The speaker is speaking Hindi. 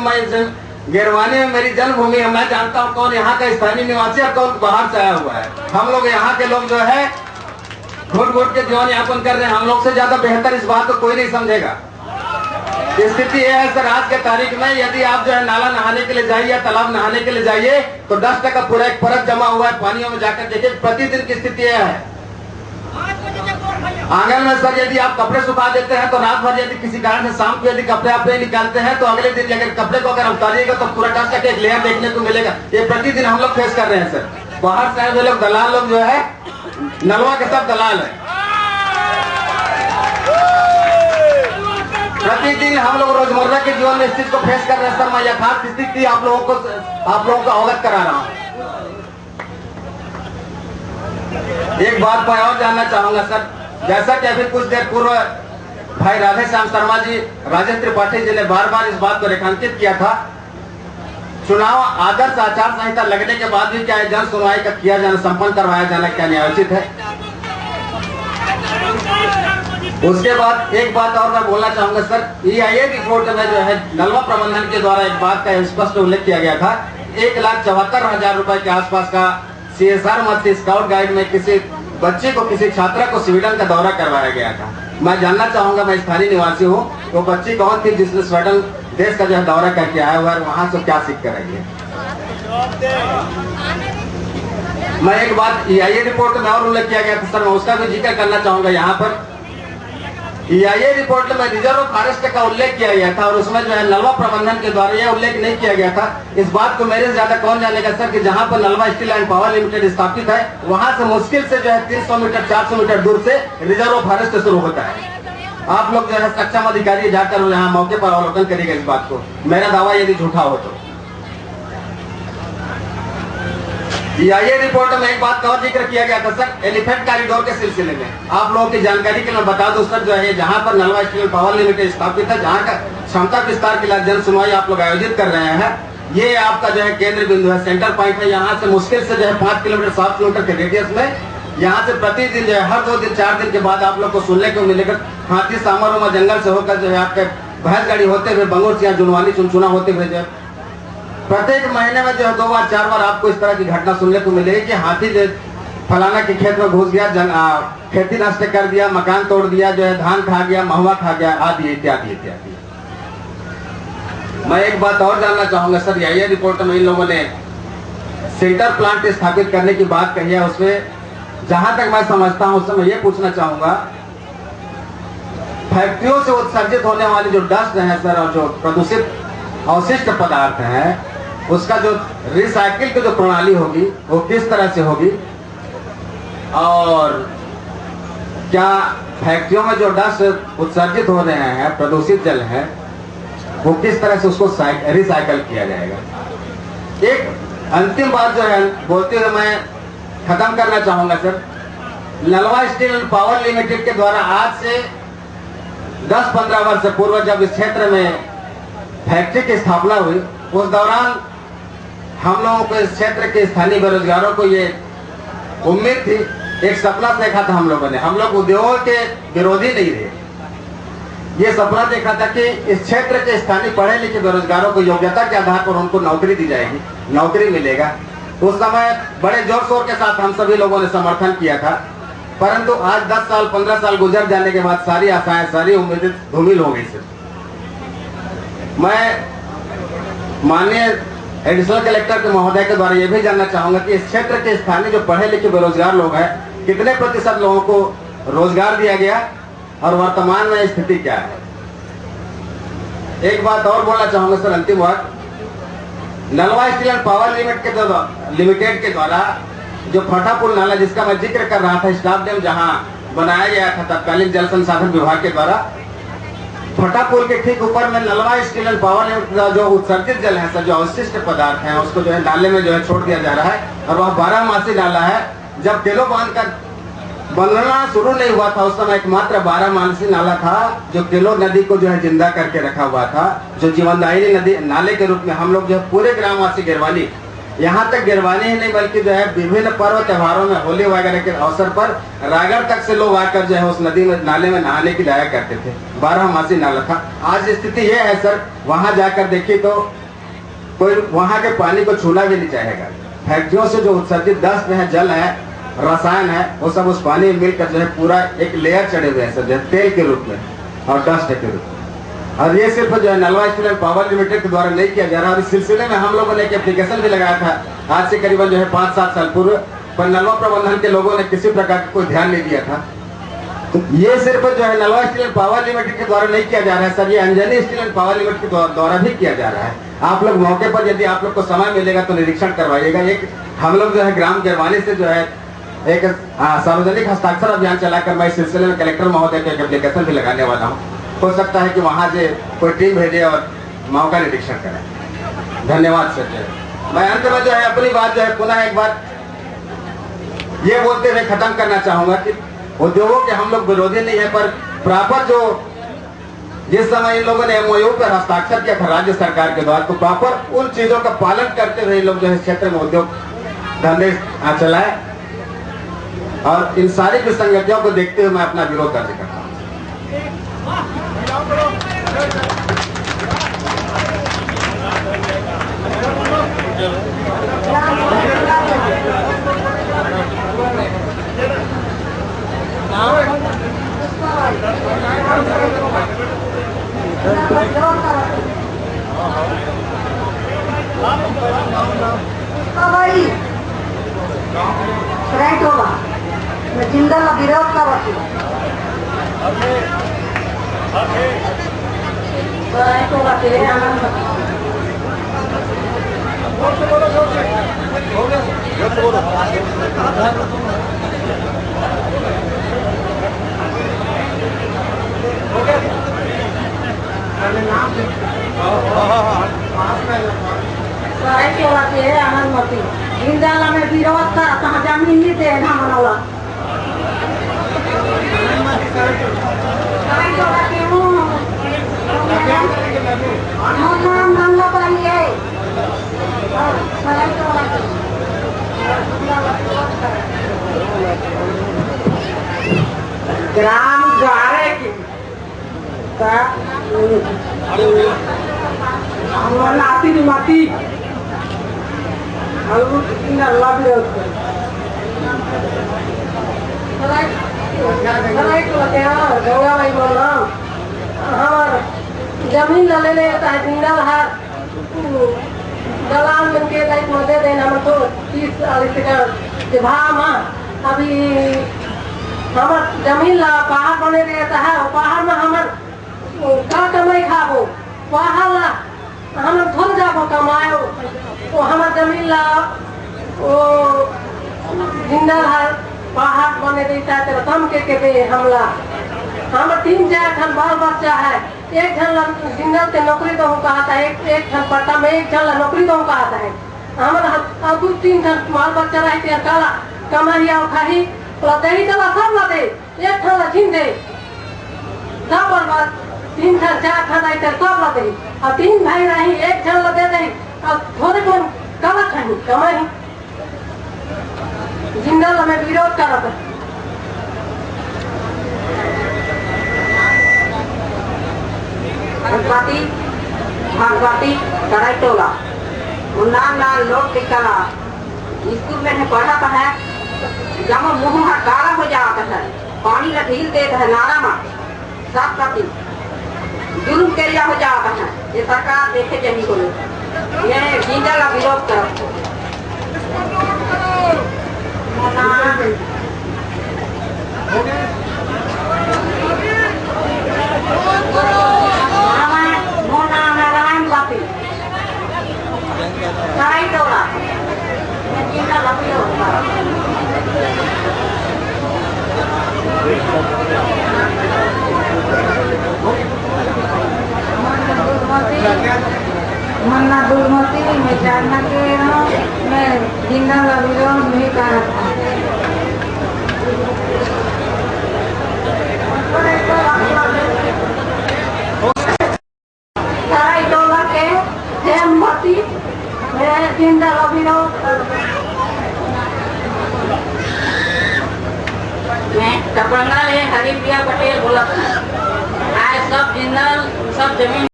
मैं गिरवानी में मेरी जन्मभूमि है, मैं जानता हूँ कौन यहाँ का स्थानीय निवासी और कौन बाहर से आया हुआ है। हम लोग यहाँ के लोग जो है घुट घुट के जीवन यापन कर रहे हैं। हम लोग से ज्यादा बेहतर इस बात को कोई नहीं समझेगा। स्थिति यह है सर, आज के तारीख में यदि आप जो है नाला नहाने के लिए जाइए या तालाब नहाने के लिए जाइए तो डस्ट का पूरा एक परत जमा हुआ है पानियों में जाकर देखिए। प्रतिदिन की स्थिति यह है। आंगन में सर यदि आप कपड़े सुखा देते हैं तो रात भर यदि किसी कारण से शाम को यदि कपड़े आप नहीं निकालते हैं तो अगले दिन अगर कपड़े को अगर उतारिएगा तो पूरा डस्ट का एक लेयर देखने को मिलेगा। ये प्रतिदिन हम लोग फेस कर रहे हैं सर। बाहर से आए हुए लोग दलाल लोग जो है नलवा के सब दलाल है। प्रतिदिन हम लोग रोजमर्रा के जीवन में इस चीज को फेस कर रहे हैं सर। मैं यथार्थ स्थिति आप लोगों को अवगत करा रहा हूँ। एक बात मैं और जानना चाहूंगा सर, जैसा कि अभी कुछ देर पूर्व भाई राधे श्याम शर्मा जी, राजेश त्रिपाठी जी ने बार बार इस बात को रेखांकित किया था, चुनाव आदर्श आचार संहिता लगने के बाद भी क्या जन सुनवाई का किया जाना, संपन्न करवाया जाना क्या न्यायोचित है। उसके बाद एक बात और मैं बोलना चाहूंगा सर, EIA रिपोर्ट में जो है नलवा प्रबंधन के द्वारा एक बात का स्पष्ट उल्लेख किया गया था। 1,74,000 रुपए के आसपास का CSR मद से स्काउट गाइड में किसी बच्चे को, किसी छात्रा को स्वीडन का दौरा करवाया गया था। मैं जानना चाहूंगा, मैं स्थानीय निवासी हूँ, वो बच्ची कौन थी जिसने स्वीडन देश का जो है दौरा करके आया हुआ है, वहां से क्या सीख कर आई है। मैं एक बात EIA रिपोर्ट में और उल्लेख किया गया था सर, मैं उसका भी जिक्र करना चाहूंगा यहाँ पर। EIA रिपोर्ट में रिजर्व फॉरेस्ट का उल्लेख किया गया था और उसमें जो है नलवा प्रबंधन के द्वारा यह उल्लेख नहीं किया गया था। इस बात को मेरे से ज्यादा कौन जानेगा सर कि जहां पर Nalwa steel and power limited स्थापित है वहां से मुश्किल से जो है 300 मीटर 400 मीटर दूर से रिजर्व फॉरेस्ट शुरू होता है। आप लोग जो है सक्षम अधिकारी जाकर यहाँ मौके पर अवलोकन करिएगा इस बात को, मेरा दावा यदि झूठा हो तो। EIA रिपोर्ट में एक बात का और जिक्र किया गया था सर, एलिफेंट कॉरिडोर के सिलसिले में। आप लोगों की जानकारी के लिए बता दूं सर, जो है जहां पर नलवा स्टील पावर लिमिटेड स्थापित है, जहां का क्षमता विस्तार के लिए जन सुनवाई आप लोग आयोजित कर रहे हैं, ये आपका जो है केंद्र बिंदु है, सेंटर पॉइंट है। यहाँ से मुश्किल से जो है 5 किलोमीटर 7 किलोमीटर के रेडियस में यहाँ से प्रतिदिन जो है हर 2 दिन 4 दिन के बाद आप लोग को सुनने को मिलेगा हाथी सामारोह जंगल से होकर जो है आपके भैंस गाड़ी होते हुए बंगोर सिया जुनवानी चुनचुना होते हुए जो प्रत्येक महीने में जो है 2 बार 4 बार आपको इस तरह की घटना सुनने को मिलेगी कि हाथी जो फलाना के खेत में घुस गया, खेती नष्ट कर दिया, मकान तोड़ दिया, जो है धान खा गया, महुआ खा गया, आदि इत्यादि इत्यादि। मैं एक बात और जानना चाहूंगा सर, EIA रिपोर्ट में इन लोगों ने सेंटर प्लांट स्थापित करने की बात कही है। उसमें जहां तक मैं समझता हूं उसमें ये पूछना चाहूंगा, फैक्ट्रियों से उत्सर्जित होने वाली जो डस्ट है सर और जो प्रदूषित अवशिष्ट पदार्थ है, उसका जो रिसाइकिल की जो प्रणाली होगी वो किस तरह से होगी, और क्या फैक्ट्रियों में जो डस्ट उत्सर्जित हो रहे हैं, प्रदूषित जल है, वो किस तरह से उसको रिसाइकल किया जाएगा। एक अंतिम बात जो है बोलते हुए मैं खत्म करना चाहूंगा sir, Nalwa steel and power limited के द्वारा आज से 10-15 वर्ष पूर्व जब इस क्षेत्र में फैक्ट्री की स्थापना हुई, उस दौरान हम लोगों को इस क्षेत्र के स्थानीय बेरोजगारों को ये उम्मीद थी, एक सपना देखा था हम लोगों ने। हम लोग उद्योगों के विरोधी नहीं थे, ये सपना देखा था कि इस क्षेत्र के स्थानीय पढ़े लिखे बेरोजगारों को योग्यता के आधार पर उनको नौकरी दी जाएगी, नौकरी मिलेगा। उस समय बड़े जोर शोर के साथ हम सभी लोगों ने समर्थन किया था, परंतु आज 10 साल 15 साल गुजर जाने के बाद सारी आशाएं, सारी उम्मीदें धूमिल हो गई सर। मैं माननीय एडिशनल कलेक्टर के महोदय के द्वारा यह भी जानना चाहूंगा कि इस क्षेत्र के स्थानीय जो पढ़े लिखे बेरोजगार लोग हैं, कितने प्रतिशत लोगों को रोजगार दिया गया और वर्तमान में स्थिति क्या है। एक बात और बोलना चाहूंगा सर, अंतिम बात, Nalwa steel and power limited के द्वारा जो फटापुल नाला जिसका मैं जिक्र कर रहा था, स्टाफ डैम जहां बनाया गया था तत्कालीन जल संसाधन विभाग के द्वारा, फटापुल के ठीक ऊपर में Nalwa steel and power limited का जो उत्सर्जित जल है सर, जो अवशिष्ट पदार्थ है, उसको जो है नाले में जो है छोड़ दिया जा रहा है। और वह 12मासी नाला है। जब तेलो बांध का बनना शुरू नहीं हुआ था उस समय एकमात्र 12मासी नाला था जो केलो नदी को जो है जिंदा करके रखा हुआ था, जो जीवनदायिनी नदी नाले के रूप में हम लोग जो है पूरे ग्रामवासी गिरवानी यहाँ तक गिरवानी ही नहीं बल्कि जो है विभिन्न पर्व त्योहारों में होली वगैरह के अवसर पर रायगढ़ तक से लोग आकर जो है उस नदी में नाले में नहाने की जाया करते थे। 12मासी नाला था। आज स्थिति यह है सर, वहां जाकर देखिए तो कोई वहां के पानी को छूना भी नहीं चाहेगा। फैक्ट्रियों से जो उत्सर्जित डस्ट है, जल है, रसायन है, वो सब उस पानी में मिलकर जो है पूरा एक लेयर चढ़े हुए हैं सर, जो तेल के रूप में और डस्ट के रूप में। और ये सिर्फ जो है Nalwa steel and power limited के द्वारा नहीं किया जा रहा। और इस सिलसिले में हम लोगों ने एक एप्लीकेशन भी लगाया था आज से करीबन जो है 5-7 साल पूर्व, पर नलवा प्रबंधन के लोगों ने किसी प्रकार का कोई ध्यान नहीं दिया था। तो ये सिर्फ जो है Nalwa steel and power limited के द्वारा नहीं किया जा रहा है सर, ये Anjani steel and power limited के द्वारा भी किया जा रहा है। आप लोग मौके पर यदि आप लोग को समय मिलेगा तो निरीक्षण करवाइएगा। एक हम लोग जो है ग्राम गिरवानी से जो है एक सार्वजनिक हस्ताक्षर अभियान चलाकर मैं इस सिलसिले में कलेक्टर महोदय को एक एप्लीकेशन भी लगाने वाला हूँ। हो सकता है कि वहां से कोई टीम भेजे और माओ का निरीक्षण करें। धन्यवाद सर। मैं अंत में जो है अपनी बात जो है पुनः एक बार ये बोलते हुए खत्म करना चाहूंगा कि उद्योगों के हम लोग विरोधी नहीं है, पर प्रॉपर जो जिस समय इन लोगों ने MOU पर हस्ताक्षर किया था राज्य सरकार के द्वारा, तो प्रॉपर उन चीजों का पालन करते हुए इन लोग जो है क्षेत्र में उद्योग धंधे चलाए। और इन सारी विसंगतियों को देखते हुए मैं अपना विरोध दर्ज करता हूँ। राइट होगा, मैं जिंदा का विरोध कर रही हूँ। राइट होगा तेरे आनंद आनंदमती जिंदाला में विरोध कर कहाँ जमीन नहीं दे ना मनोला ग्राम गारे की नाती माती अल्लाह विरोध कर गंगा भाई बोल रहा हूँ। हमार जमीन ले लेता है जिंदल है दलाल बन के लाइक में दे देना हम तो 30-40 का भाव अभी हमार जमीन ला पहाड़ बने रहता है। पहाड़ में हमार का कमाई खाबो, पहाड़ ला हम थोड़ जाबो कमायो, वो हमार जमीन ला वो जिंदल है पहाड़ बने रहता है तो कम के दे हमला। हम 3-4 खन बाल बच्चा है, एक जन जिंदल के नौकरी तो कहा था, एक जन पट्टा में एक जन नौकरी तो कहा था। हमारा 2-3 जन बाल बच्चा रहते काला कमाई और खाही दही कला सब ला दे, एक खन ला छीन दे सब बर्बाद। 3-4 खन रहते सब ला दे और 3 भाई रही एक जन ला दे दे और थोड़े कौन कला खाही कमाई जिंदल में विरोध करा था। भागवती कराइटोला मुन्ना लाल लोग टिकला स्कूल में पढ़ा है। जब मुंह काला हो जाता है पानी का ढील देता है नारा में सब प्रति जुर्म के हो जाता है। ये सरकार देखे जनी को ये जिंदल का विरोध कर मन्ना दुर्मती में जानना के मैं जिंदा का विरोध नहीं कर रहा। मैं जिंदल अभिनव मैं टपरंगा ले हरीप्रिया पटेल बोला था। आज सब जिंदल सब जमीन